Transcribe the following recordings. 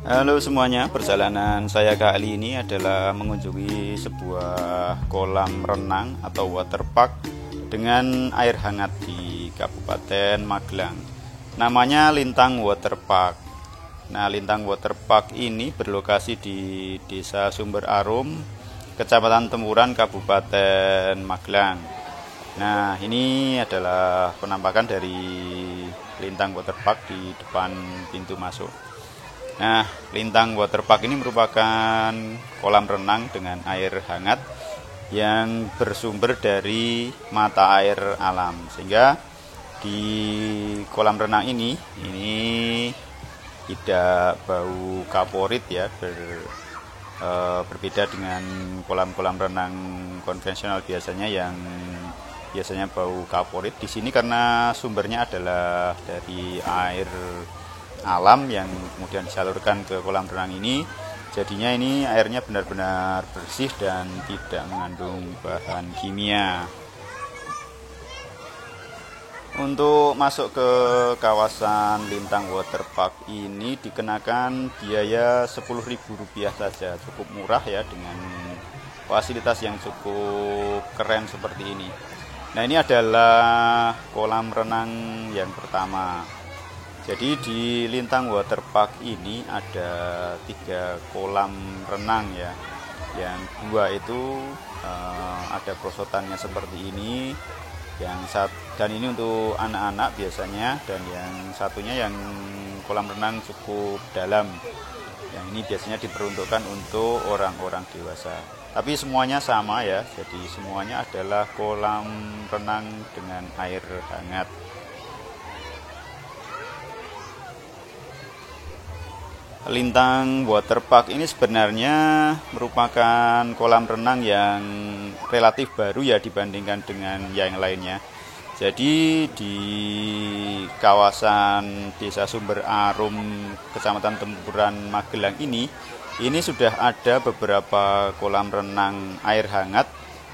Halo semuanya, perjalanan saya kali ini adalah mengunjungi sebuah kolam renang atau waterpark dengan air hangat di Kabupaten Magelang. Namanya Lintang Waterpark. Nah, Lintang Waterpark ini berlokasi di Desa Sumber Arum, Kecamatan Tempuran, Kabupaten Magelang. Nah, ini adalah penampakan dari Lintang Waterpark di depan pintu masuk. Nah, Lintang Waterpark ini merupakan kolam renang dengan air hangat yang bersumber dari mata air alam. Sehingga di kolam renang ini tidak bau kaporit ya, berbeda dengan kolam-kolam renang konvensional biasanya bau kaporit. Di sini karena sumbernya adalah dari air alam yang kemudian disalurkan ke kolam renang ini, jadinya ini airnya benar-benar bersih dan tidak mengandung bahan kimia. Untuk masuk ke kawasan Lintang Waterpark ini dikenakan biaya Rp10.000 saja, cukup murah ya, dengan fasilitas yang cukup keren seperti ini. Nah, ini adalah kolam renang yang pertama. Jadi di Lintang Waterpark ini ada 3 kolam renang ya. Yang 2 itu ada perosotannya seperti ini. Dan ini untuk anak-anak biasanya, dan yang satunya yang kolam renang cukup dalam. Yang ini biasanya diperuntukkan untuk orang-orang dewasa. Tapi semuanya sama ya. Jadi semuanya adalah kolam renang dengan air hangat. Lintang Waterpark ini sebenarnya merupakan kolam renang yang relatif baru ya dibandingkan dengan yang lainnya. Jadi di kawasan Desa Sumber Arum, Kecamatan Tempuran, Magelang ini sudah ada beberapa kolam renang air hangat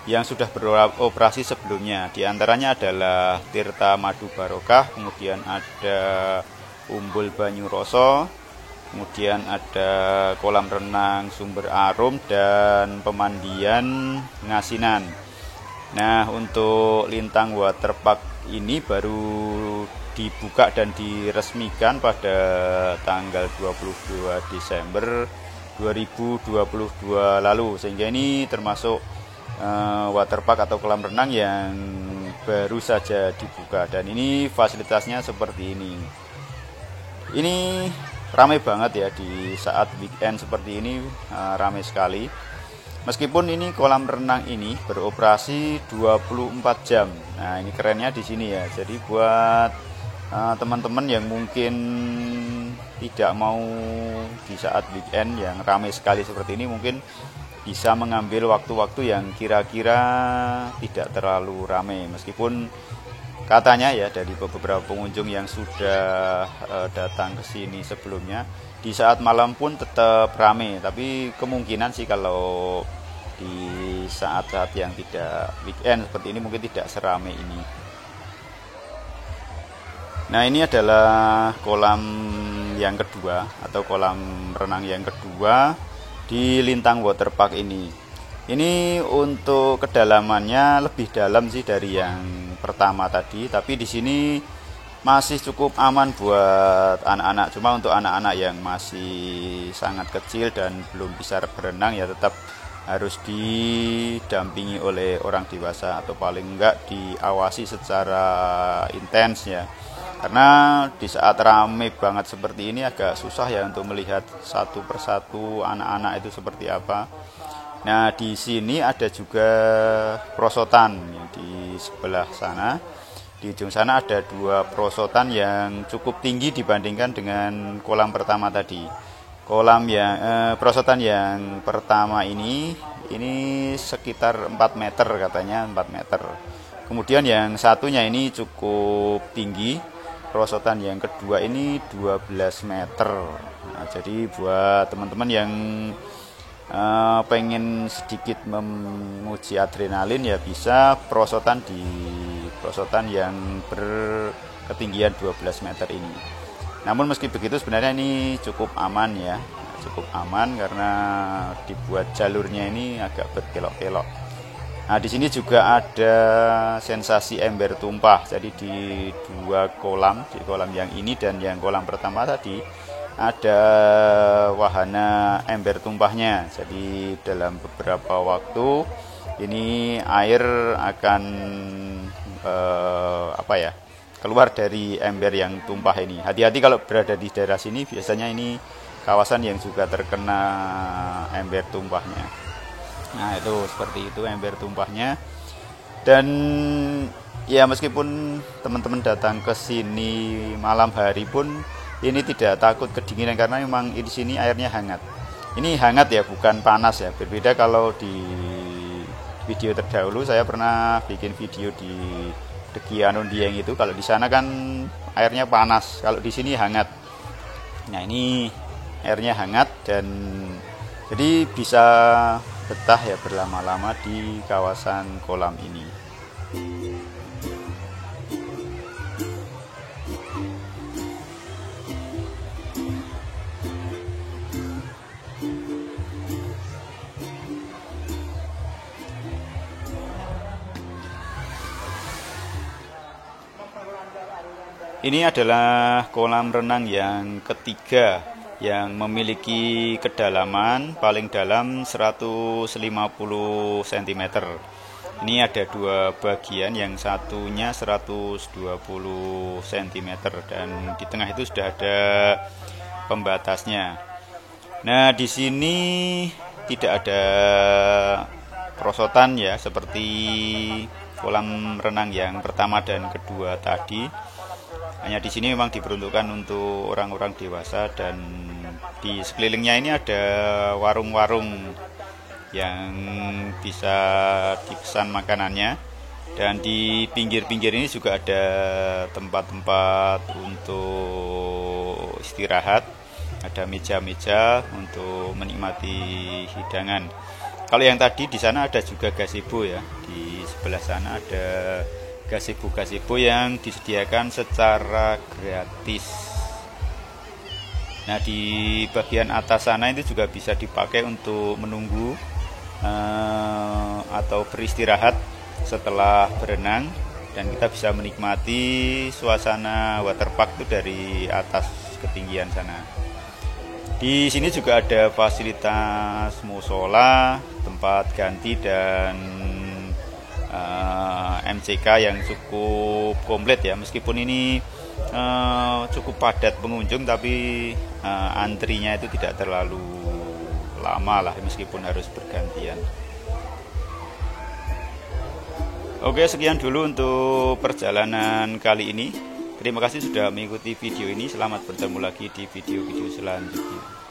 yang sudah beroperasi sebelumnya. Di antaranya adalah Tirta Madu Barokah, kemudian ada Umbul Banyuroso, kemudian ada kolam renang Sumber Arum dan pemandian Ngasinan. Nah, untuk Lintang Waterpark ini baru dibuka dan diresmikan pada tanggal 22 Desember 2022 lalu. Sehingga ini termasuk waterpark atau kolam renang yang baru saja dibuka. Dan ini fasilitasnya seperti ini. Ini ramai banget ya di saat weekend seperti ini, ramai sekali. Meskipun ini kolam renang ini beroperasi 24 jam. Nah, ini kerennya di sini ya. Jadi buat teman-teman yang mungkin tidak mau di saat weekend yang ramai sekali seperti ini, mungkin bisa mengambil waktu-waktu yang kira-kira tidak terlalu ramai. Meskipun katanya ya dari beberapa pengunjung yang sudah datang ke sini sebelumnya, di saat malam pun tetap ramai. Tapi kemungkinan sih kalau di saat-saat yang tidak weekend seperti ini mungkin tidak seramai ini. Nah, ini adalah kolam yang kedua atau kolam renang yang kedua di Lintang Waterpark ini. Ini untuk kedalamannya lebih dalam sih dari yang pertama tadi, tapi di sini masih cukup aman buat anak-anak. Cuma untuk anak-anak yang masih sangat kecil dan belum bisa berenang ya tetap harus didampingi oleh orang dewasa atau paling enggak diawasi secara intens ya. Karena di saat ramai banget seperti ini agak susah ya untuk melihat satu persatu anak-anak itu seperti apa. Nah, di sini ada juga perosotan di sebelah sana. Di ujung sana ada 2 perosotan yang cukup tinggi dibandingkan dengan kolam pertama tadi. Perosotan yang pertama ini sekitar 4 meter katanya, 4 meter. Kemudian yang satunya ini cukup tinggi. Perosotan yang kedua ini 12 meter. Nah, jadi buat teman-teman yang pengen sedikit menguji adrenalin ya bisa perosotan yang berketinggian 12 meter ini. Namun meski begitu sebenarnya ini cukup aman ya. cukup aman karena dibuat jalurnya ini agak berkelok-kelok. Nah, di sini juga ada sensasi ember tumpah. Jadi di dua kolam, di kolam yang ini dan yang kolam pertama tadi ada wahana ember tumpahnya. Jadi dalam beberapa waktu ini air akan keluar dari ember yang tumpah ini. Hati-hati kalau berada di daerah sini, biasanya ini kawasan yang juga terkena ember tumpahnya. Nah, itu seperti itu ember tumpahnya. Dan ya meskipun teman-teman datang ke sini malam hari pun ini tidak takut kedinginan karena memang di sini airnya hangat. Ini hangat ya, bukan panas ya. Berbeda kalau di video terdahulu saya pernah bikin video di Dekianon Dieng itu, kalau di sana kan airnya panas, kalau di sini hangat. Nah, ini airnya hangat dan jadi bisa betah ya berlama-lama di kawasan kolam ini. Ini adalah kolam renang yang ketiga yang memiliki kedalaman paling dalam 150 cm. Ini ada dua bagian, yang satunya 120 cm dan di tengah itu sudah ada pembatasnya. Nah, di sini tidak ada perosotan ya seperti kolam renang yang pertama dan kedua tadi. Hanya di sini memang diperuntukkan untuk orang-orang dewasa dan di sekelilingnya ini ada warung-warung yang bisa dipesan makanannya, dan di pinggir-pinggir ini juga ada tempat-tempat untuk istirahat, ada meja-meja untuk menikmati hidangan. Kalau yang tadi di sana ada juga gazebo ya, di sebelah sana ada gazebo yang disediakan secara gratis. Nah, di bagian atas sana itu juga bisa dipakai untuk menunggu atau beristirahat setelah berenang, dan kita bisa menikmati suasana waterpark itu dari atas ketinggian sana. Di sini juga ada fasilitas musola, tempat ganti dan MCK yang cukup komplit ya. Meskipun ini cukup padat pengunjung, tapi antrinya itu tidak terlalu lama lah, meskipun harus bergantian. Oke, sekian dulu untuk perjalanan kali ini. Terima kasih sudah mengikuti video ini. Selamat bertemu lagi di video-video selanjutnya.